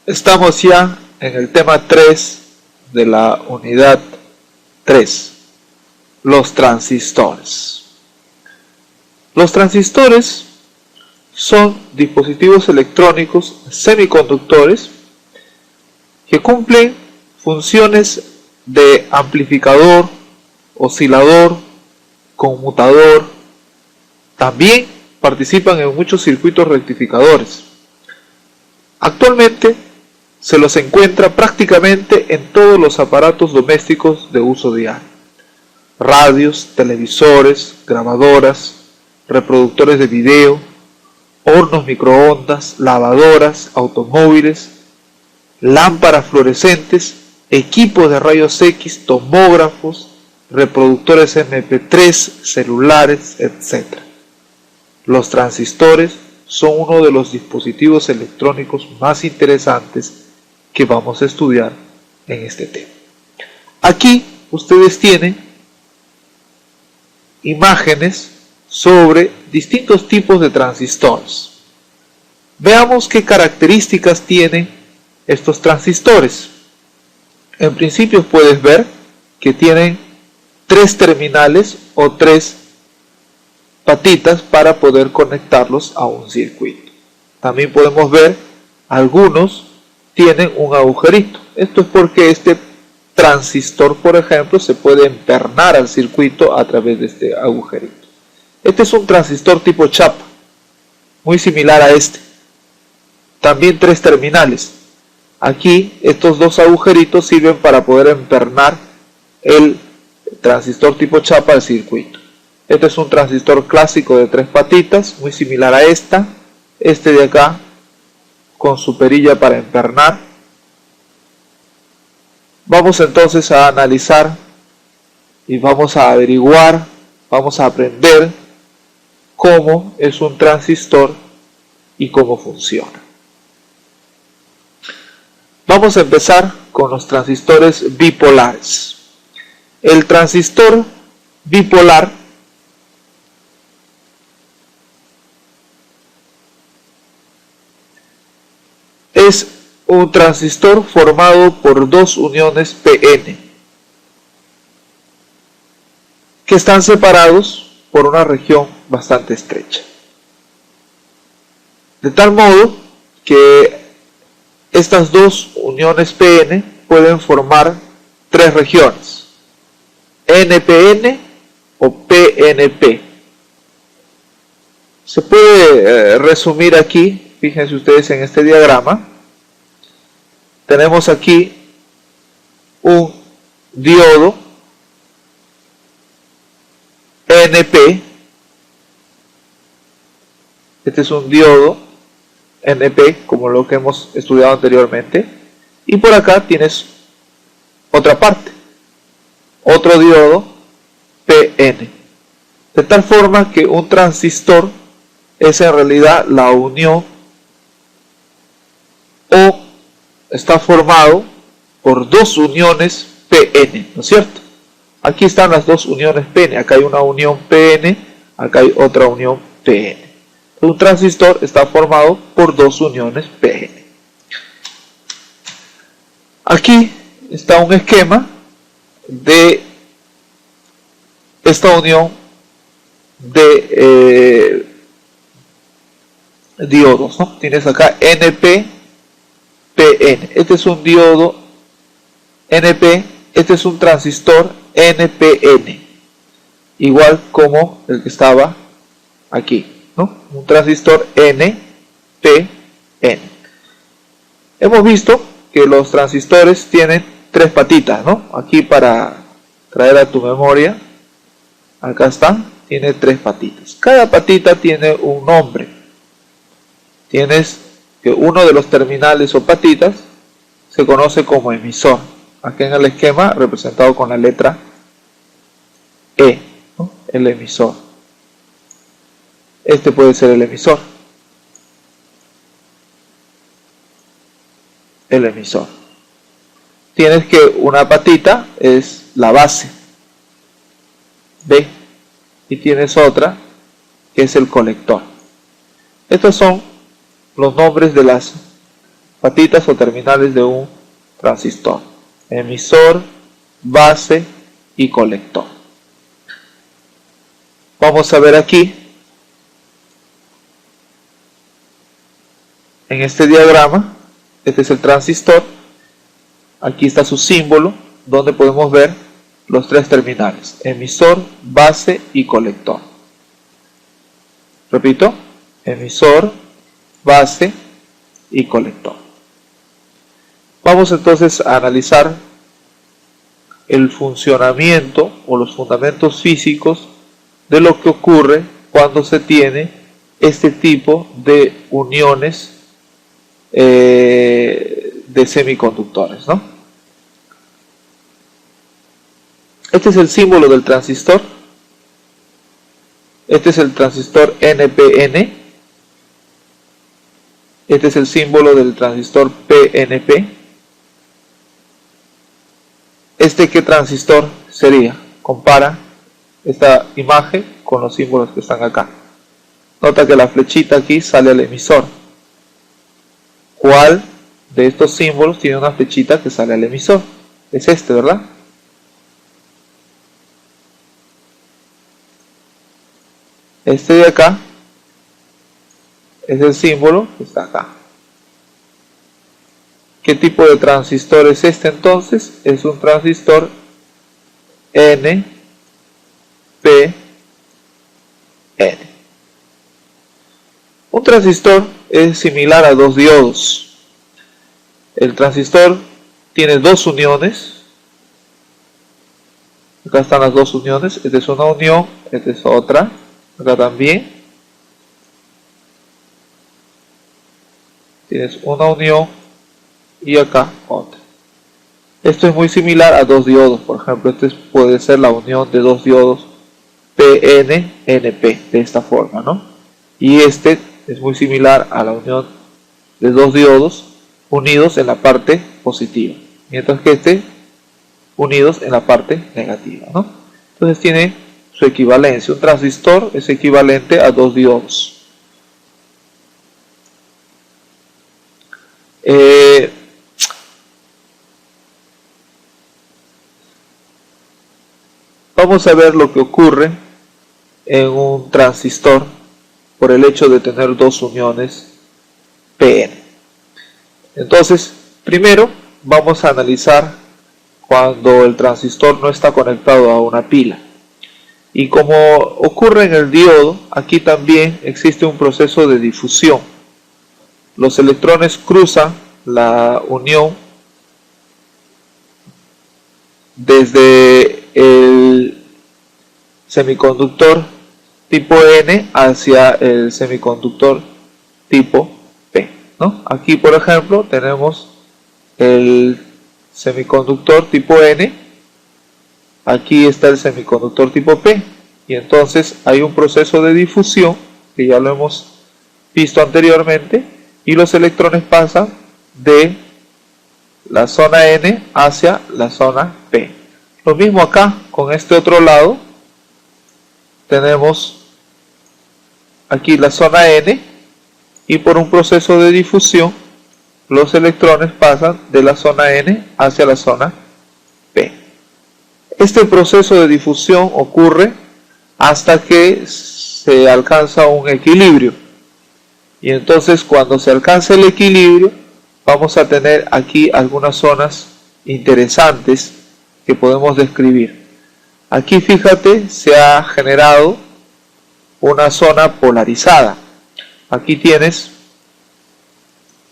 Estamos ya en el tema 3 de la unidad 3, los transistores. Los transistores son dispositivos electrónicos semiconductores que cumplen funciones de amplificador, oscilador, conmutador. También participan en muchos circuitos rectificadores. Actualmente se los encuentra prácticamente en todos los aparatos domésticos de uso diario: radios, televisores, grabadoras, reproductores de video, hornos microondas, lavadoras, automóviles, lámparas fluorescentes, equipos de rayos X, tomógrafos, reproductores MP3, celulares, etc. Los transistores son uno de los dispositivos electrónicos más interesantes que vamos a estudiar en este tema. Aquí ustedes tienen imágenes sobre distintos tipos de transistores. Veamos qué características tienen estos transistores. En principio puedes ver que tienen 3 terminales o 3 patitas para poder conectarlos a un circuito. También podemos ver algunos tienen un agujerito. Esto es porque este transistor, por ejemplo, se puede empernar al circuito a través de este agujerito. Este es un transistor tipo chapa, muy similar a este. También 3 terminales. Aquí estos 2 agujeritos sirven para poder empernar el transistor tipo chapa al circuito. Este es un transistor clásico de 3 patitas, muy similar a esta. Este de acá, con su perilla para empernar. Vamos entonces a analizar y vamos a averiguar, vamos a aprender cómo es un transistor y cómo funciona. Vamos a empezar con los transistores bipolares. El transistor bipolar es un transistor formado por 2 uniones PN que están separados por una región bastante estrecha, de tal modo que estas 2 uniones PN pueden formar 3 regiones: NPN o PNP. Se puede resumir aquí, fíjense ustedes en este diagrama. Tenemos aquí un diodo NP. Este es un diodo NP, como lo que hemos estudiado anteriormente. Y por acá tienes otra parte, otro diodo PN. De tal forma que un transistor es en realidad la unión, o está formado por 2 uniones PN, ¿no es cierto? Aquí están las 2 uniones PN, acá hay una unión PN, acá hay otra unión PN. Un transistor está formado por 2 uniones PN. Aquí está un esquema de esta unión de diodos, ¿no? Tienes acá NP, PN. Este es un diodo NP, este es un transistor NPN, igual como el que estaba aquí, ¿no? Un transistor NPN. Hemos visto que los transistores tienen 3 patitas, ¿no? Aquí, para traer a tu memoria, acá está, tiene 3 patitas. Cada patita tiene un nombre. Tienes que uno de los terminales o patitas se conoce como emisor. Aquí en el esquema representado con la letra E, ¿no? El emisor. Este puede ser el emisor. El emisor. Tienes que una patita es la base, B, y tienes otra que es el colector. Estos son los nombres de las patitas o terminales de un transistor: emisor, base y colector. Vamos a ver aquí, en este diagrama, este es el transistor, aquí está su símbolo, donde podemos ver los tres terminales: emisor, base y colector. Repito, emisor, base y colector. Vamos entonces a analizar el funcionamiento o los fundamentos físicos de lo que ocurre cuando se tiene este tipo de uniones de semiconductores, ¿no? Este es el símbolo del transistor. Este es el transistor NPN. Este es el símbolo del transistor PNP. ¿Qué transistor sería? Compara esta imagen con los símbolos que están acá. Nota que la flechita aquí sale al emisor. ¿Cuál de estos símbolos tiene una flechita que sale al emisor? Es este, ¿verdad? Este de acá es el símbolo que está acá. ¿Qué tipo de transistor es este entonces? Es un transistor NPN. Un transistor es similar a dos diodos. El transistor tiene dos uniones. Acá están las dos uniones. Esta es una unión, esta es otra. Acá también tienes una unión y acá otra. Esto es muy similar a dos diodos. Por ejemplo, este puede ser la unión de dos diodos PN-NP, de esta forma, ¿no? Y este es muy similar a la unión de dos diodos unidos en la parte positiva, mientras que este unidos en la parte negativa, ¿no? Entonces tiene su equivalencia. Un transistor es equivalente a dos diodos. Vamos a ver lo que ocurre en un transistor por el hecho de tener dos uniones PN. Entonces, primero vamos a analizar cuando el transistor no está conectado a una pila. Y como ocurre en el diodo, aquí también existe un proceso de difusión. Los electrones cruzan la unión desde el semiconductor tipo N hacia el semiconductor tipo P, ¿no? Aquí, por ejemplo, tenemos el semiconductor tipo N. Aquí está el semiconductor tipo P. Y entonces hay un proceso de difusión que ya lo hemos visto anteriormente. Y los electrones pasan de la zona N hacia la zona P. Lo mismo acá con este otro lado. Tenemos aquí la zona N y por un proceso de difusión los electrones pasan de la zona N hacia la zona P. Este proceso de difusión ocurre hasta que se alcanza un equilibrio. Y entonces cuando se alcanza el equilibrio vamos a tener aquí algunas zonas interesantes que podemos describir. Aquí fíjate, se ha generado una zona polarizada. Aquí tienes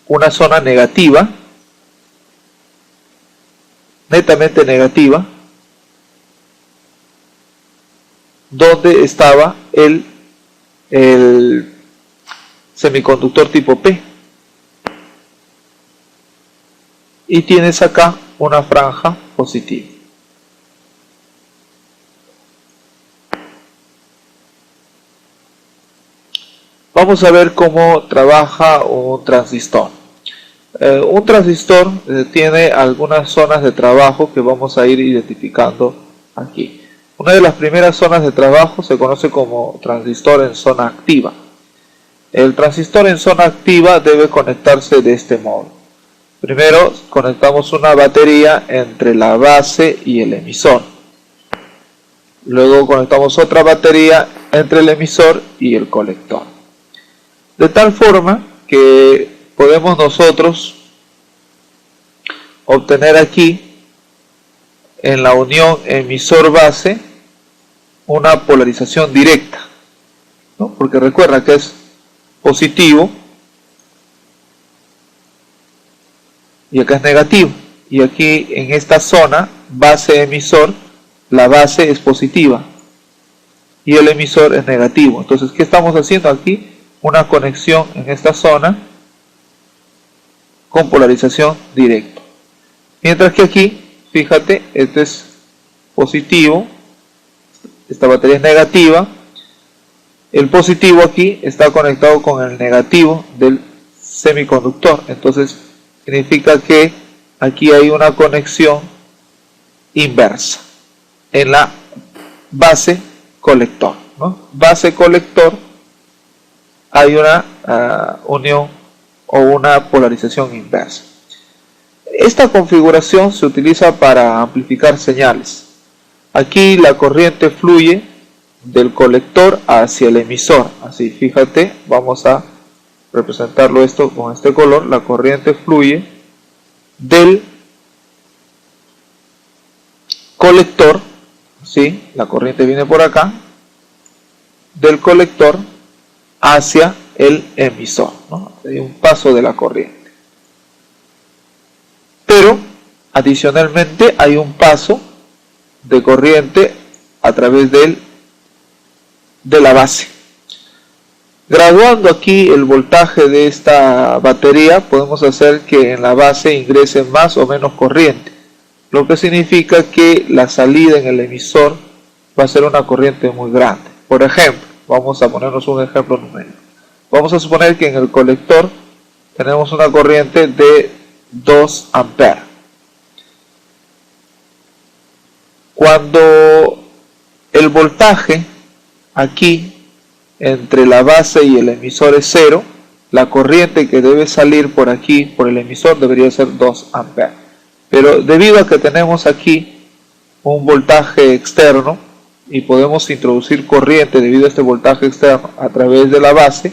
una zona negativa, netamente negativa, donde estaba el semiconductor tipo P. Y tienes acá una franja positiva. Vamos a ver cómo trabaja un transistor. Un transistor tiene algunas zonas de trabajo que vamos a ir identificando aquí. Una de las primeras zonas de trabajo se conoce como transistor en zona activa. El transistor en zona activa debe conectarse de este modo. Primero conectamos una batería entre la base y el emisor. Luego conectamos otra batería entre el emisor y el colector. De tal forma que podemos nosotros obtener aquí en la unión emisor-base una polarización directa, ¿no? Porque recuerda que es positivo y acá es negativo, y aquí en esta zona base emisor, la base es positiva y el emisor es negativo. Entonces, ¿qué estamos haciendo aquí? Una conexión en esta zona con polarización directa. Mientras que aquí, fíjate, este es positivo, esta batería es negativa, el positivo aquí está conectado con el negativo del semiconductor. Entonces, significa que aquí hay una conexión inversa en la base colector, ¿no? Base colector, hay una unión o una polarización inversa. Esta configuración se utiliza para amplificar señales. Aquí la corriente fluye del colector hacia el emisor. Así, fíjate, vamos a representarlo esto con este color. La corriente fluye del colector, ¿sí? La corriente viene por acá, del colector hacia el emisor, ¿no? Hay un paso de la corriente. Pero adicionalmente hay un paso de corriente a través de la base. Graduando aquí el voltaje de esta batería, podemos hacer que en la base ingrese más o menos corriente, lo que significa que la salida en el emisor va a ser una corriente muy grande. Por ejemplo, vamos a ponernos un ejemplo numérico. Vamos a suponer que en el colector tenemos una corriente de 2 amperes. Cuando el voltaje aquí entre la base y el emisor es 0, la corriente que debe salir por aquí, por el emisor, debería ser 2 amperes. Pero debido a que tenemos aquí un voltaje externo y podemos introducir corriente debido a este voltaje externo a través de la base,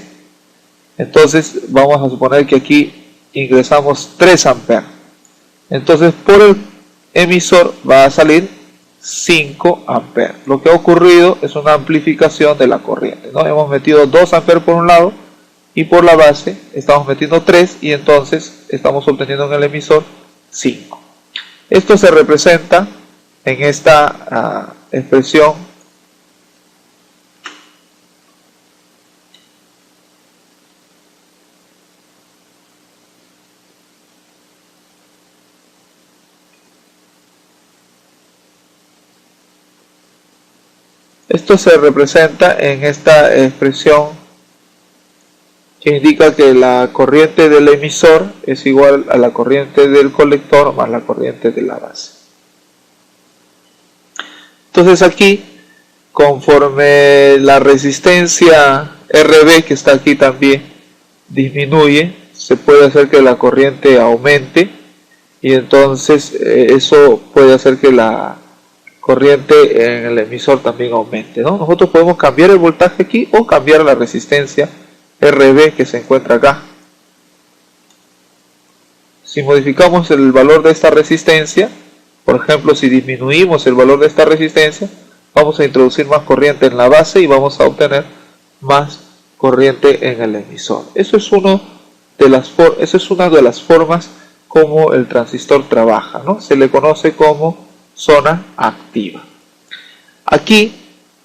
entonces vamos a suponer que aquí ingresamos 3 amperes. Entonces por el emisor va a salir 5 amperes. Lo que ha ocurrido es una amplificación de la corriente, ¿no? Hemos metido 2 amperes por un lado y por la base estamos metiendo 3 y entonces estamos obteniendo en el emisor 5. Esto se representa en esta expresión que indica que la corriente del emisor es igual a la corriente del colector más la corriente de la base. Entonces aquí, conforme la resistencia RB, que está aquí también, disminuye, se puede hacer que la corriente aumente y entonces eso puede hacer que la corriente en el emisor también aumente, ¿no? Nosotros podemos cambiar el voltaje aquí o cambiar la resistencia RB que se encuentra acá. Si modificamos el valor de esta resistencia, por ejemplo, si disminuimos el valor de esta resistencia, vamos a introducir más corriente en la base y vamos a obtener más corriente en el emisor. Eso es una de las formas como el transistor trabaja, ¿no? Se le conoce como zona activa. Aquí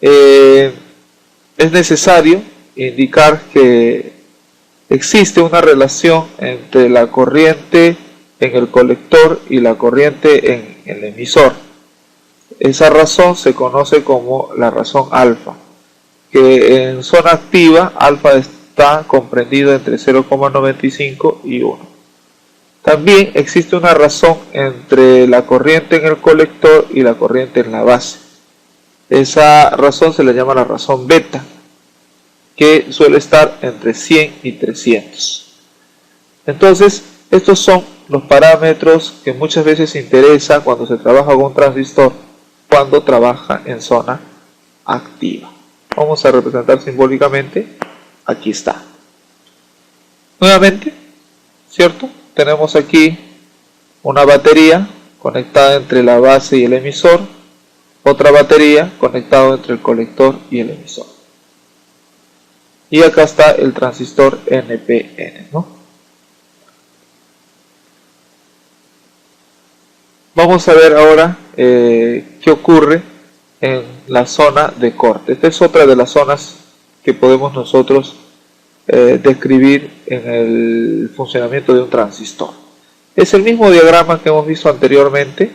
es necesario indicar que existe una relación entre la corriente en el colector y la corriente en el emisor. Esa razón se conoce como la razón alfa, que en zona activa alfa está comprendido entre 0,95 y 1. También existe una razón entre la corriente en el colector y la corriente en la base. Esa razón se le llama la razón beta, que suele estar entre 100 y 300. Entonces, estos son los parámetros que muchas veces interesa cuando se trabaja con un transistor, cuando trabaja en zona activa. Vamos a representar simbólicamente, aquí está. Nuevamente, ¿cierto? Tenemos aquí una batería conectada entre la base y el emisor, otra batería conectada entre el colector y el emisor. Y acá está el transistor NPN, ¿no? Vamos a ver ahora qué ocurre en la zona de corte. Esta es otra de las zonas que podemos nosotros describir en el funcionamiento de un transistor. Es el mismo diagrama que hemos visto anteriormente,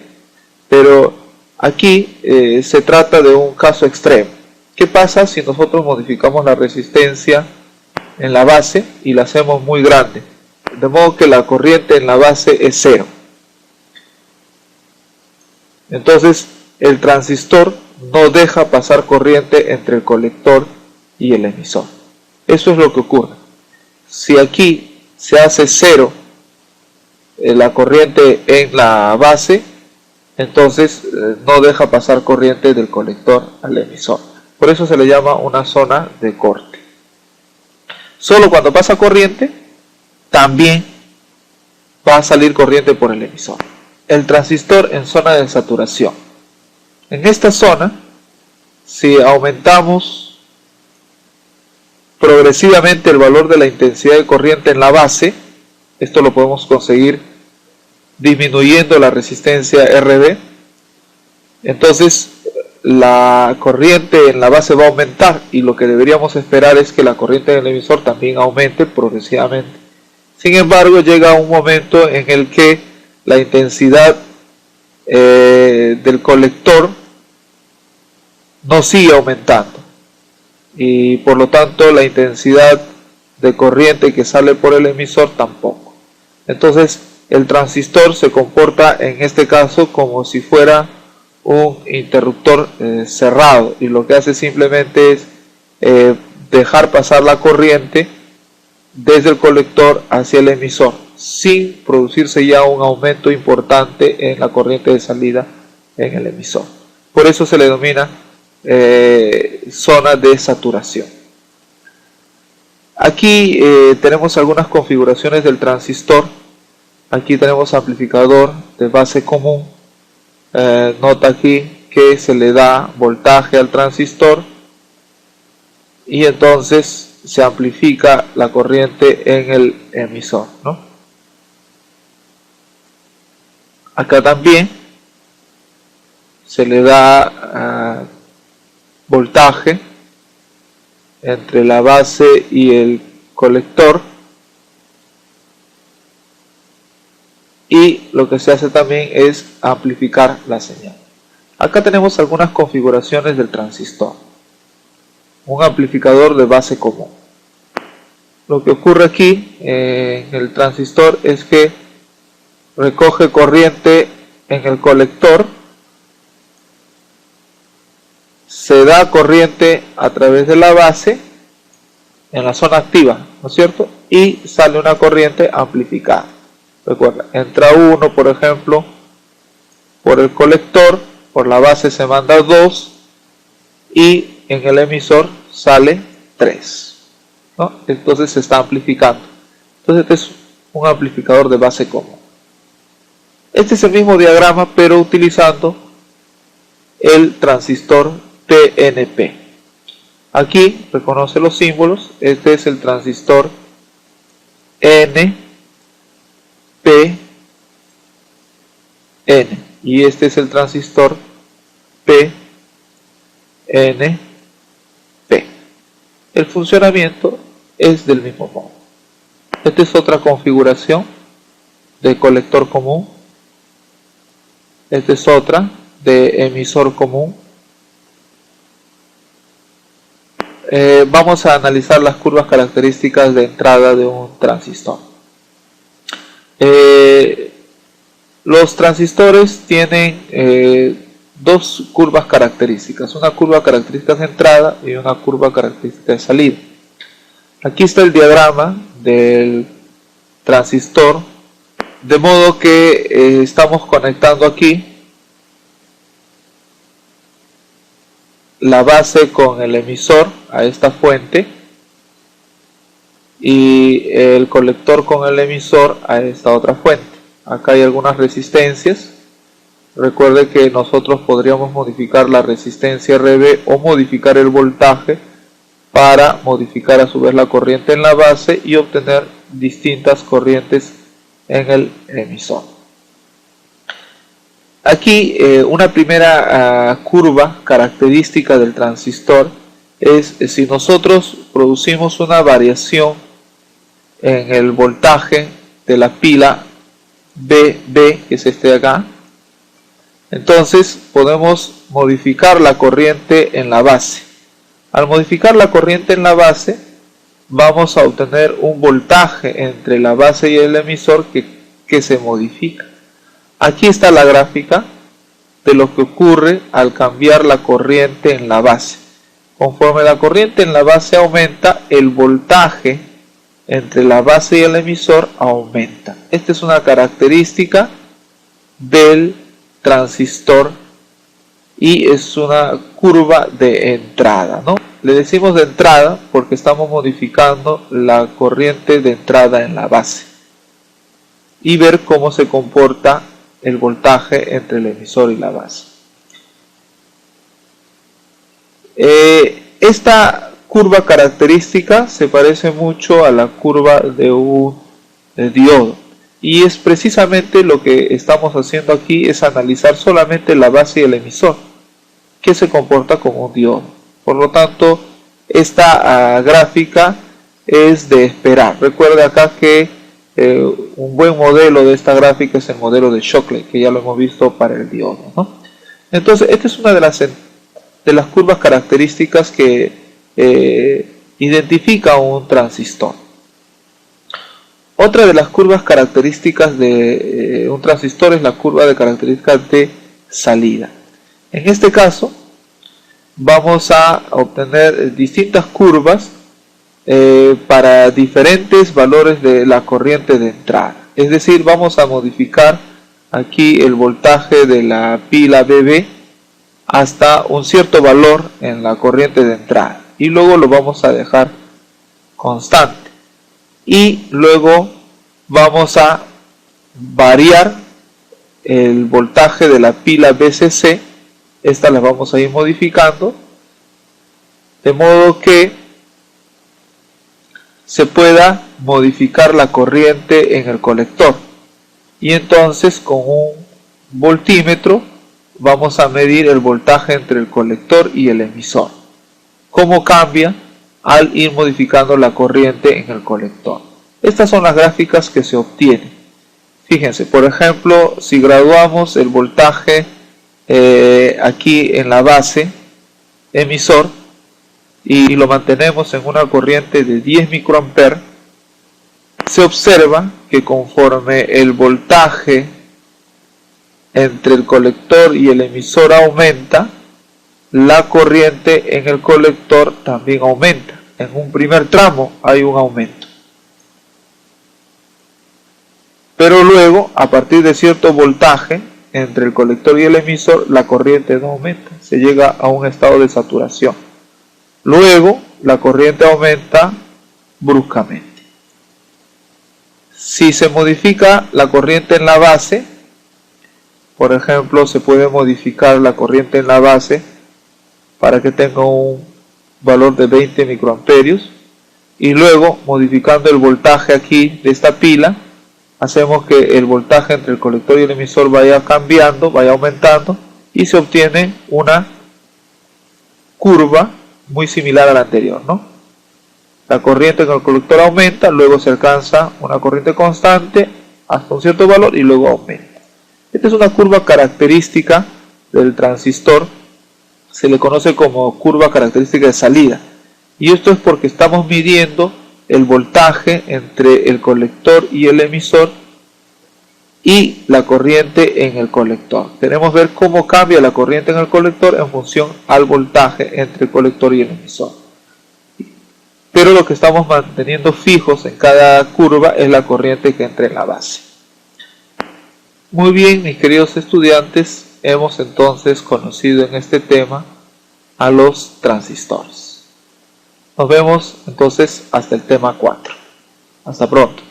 pero aquí se trata de un caso extremo. ¿Qué pasa si nosotros modificamos la resistencia en la base y la hacemos muy grande? De modo que la corriente en la base es cero. Entonces el transistor no deja pasar corriente entre el colector y el emisor. Eso es lo que ocurre. Si aquí se hace cero la corriente en la base, entonces no deja pasar corriente del colector al emisor. Por eso se le llama una zona de corte. Solo cuando pasa corriente, también va a salir corriente por el emisor. El transistor en zona de saturación. En esta zona, si aumentamos progresivamente el valor de la intensidad de corriente en la base, esto lo podemos conseguir disminuyendo la resistencia RB, entonces la corriente en la base va a aumentar, y lo que deberíamos esperar es que la corriente en el emisor también aumente progresivamente. Sin embargo, llega un momento en el que la intensidad del colector no sigue aumentando, y por lo tanto la intensidad de corriente que sale por el emisor tampoco. Entonces el transistor se comporta en este caso como si fuera un interruptor cerrado, y lo que hace simplemente es dejar pasar la corriente desde el colector hacia el emisor, sin producirse ya un aumento importante en la corriente de salida en el emisor. Por eso se le denomina zona de saturación. Aquí tenemos algunas configuraciones del transistor. Aquí tenemos amplificador de base común. Nota aquí que se le da voltaje al transistor y entonces se amplifica la corriente en el emisor, ¿no? Acá también se le da voltaje entre la base y el colector, y lo que se hace también es amplificar la señal. Acá tenemos algunas configuraciones del transistor. Un amplificador de base común. Lo que ocurre aquí en el transistor es que recoge corriente en el colector, se da corriente a través de la base en la zona activa, ¿no es cierto? Y sale una corriente amplificada. Recuerda, entra 1, por ejemplo, por el colector, por la base se manda 2 y en el emisor sale 3, ¿no? Entonces se está amplificando. Entonces este es un amplificador de base común. Este es el mismo diagrama, pero utilizando el transistor PNP. Aquí reconoce los símbolos. Este es el transistor NPN y este es el transistor PNP. El funcionamiento es del mismo modo. Esta es otra configuración de colector común. Esta es otra de emisor común. Vamos a analizar las curvas características de entrada de un transistor. Los transistores tienen dos curvas características, una curva característica de entrada y una curva característica de salida. Aquí está el diagrama del transistor De modo que estamos conectando aquí la base con el emisor a esta fuente y el colector con el emisor a esta otra fuente. Acá hay algunas resistencias. Recuerde que nosotros podríamos modificar la resistencia RB o modificar el voltaje para modificar a su vez la corriente en la base y obtener distintas corrientes en el emisor. Aquí una primera curva característica del transistor es si nosotros producimos una variación en el voltaje de la pila BB, que es este de acá. Entonces podemos modificar la corriente en la base. Al modificar la corriente en la base, vamos a obtener un voltaje entre la base y el emisor que se modifica. Aquí está la gráfica de lo que ocurre al cambiar la corriente en la base. Conforme la corriente en la base aumenta, el voltaje entre la base y el emisor aumenta. Esta es una característica del transistor y es una curva de entrada, ¿no? Le decimos de entrada porque estamos modificando la corriente de entrada en la base y ver cómo se comporta el voltaje entre el emisor y la base. Esta curva característica se parece mucho a la curva de un diodo. Y es precisamente lo que estamos haciendo aquí, es analizar solamente la base y el emisor, que se comporta como un diodo. Por lo tanto, esta gráfica es de esperar. Recuerde acá que un buen modelo de esta gráfica es el modelo de Shockley, que ya lo hemos visto para el diodo, ¿no? Entonces, esta es una de las curvas características que identifica un transistor. Otra de las curvas características de un transistor es la curva de características de salida. En este caso vamos a obtener distintas curvas para diferentes valores de la corriente de entrada. Es decir, vamos a modificar aquí el voltaje de la pila BB hasta un cierto valor en la corriente de entrada y luego lo vamos a dejar constante. Y luego vamos a variar el voltaje de la pila BCC. Esta la vamos a ir modificando de modo que se pueda modificar la corriente en el colector. Y entonces con un voltímetro vamos a medir el voltaje entre el colector y el emisor. ¿Cómo cambia al ir modificando la corriente en el colector? Estas son las gráficas que se obtienen. Fíjense, por ejemplo, si graduamos el voltaje aquí en la base emisor y lo mantenemos en una corriente de 10 microamperes, se observa que conforme el voltaje entre el colector y el emisor aumenta, la corriente en el colector también aumenta. En un primer tramo hay un aumento, pero luego a partir de cierto voltaje entre el colector y el emisor la corriente no aumenta, se llega a un estado de saturación. Luego la corriente aumenta bruscamente. Si se modifica la corriente en la base, por ejemplo, se puede modificar la corriente en la base para que tenga un valor de 20 microamperios y luego modificando el voltaje aquí de esta pila hacemos que el voltaje entre el colector y el emisor vaya cambiando, vaya aumentando y se obtiene una curva muy similar a la anterior, ¿no? La corriente en el colector aumenta, luego se alcanza una corriente constante hasta un cierto valor y luego aumenta. Esta es una curva característica del transistor, se le conoce como curva característica de salida. Y esto es porque estamos midiendo el voltaje entre el colector y el emisor y la corriente en el colector. Queremos ver cómo cambia la corriente en el colector en función al voltaje entre el colector y el emisor. Pero lo que estamos manteniendo fijos en cada curva es la corriente que entra en la base. Muy bien, mis queridos estudiantes, hemos entonces conocido en este tema a los transistores. Nos vemos entonces hasta el tema 4. Hasta pronto.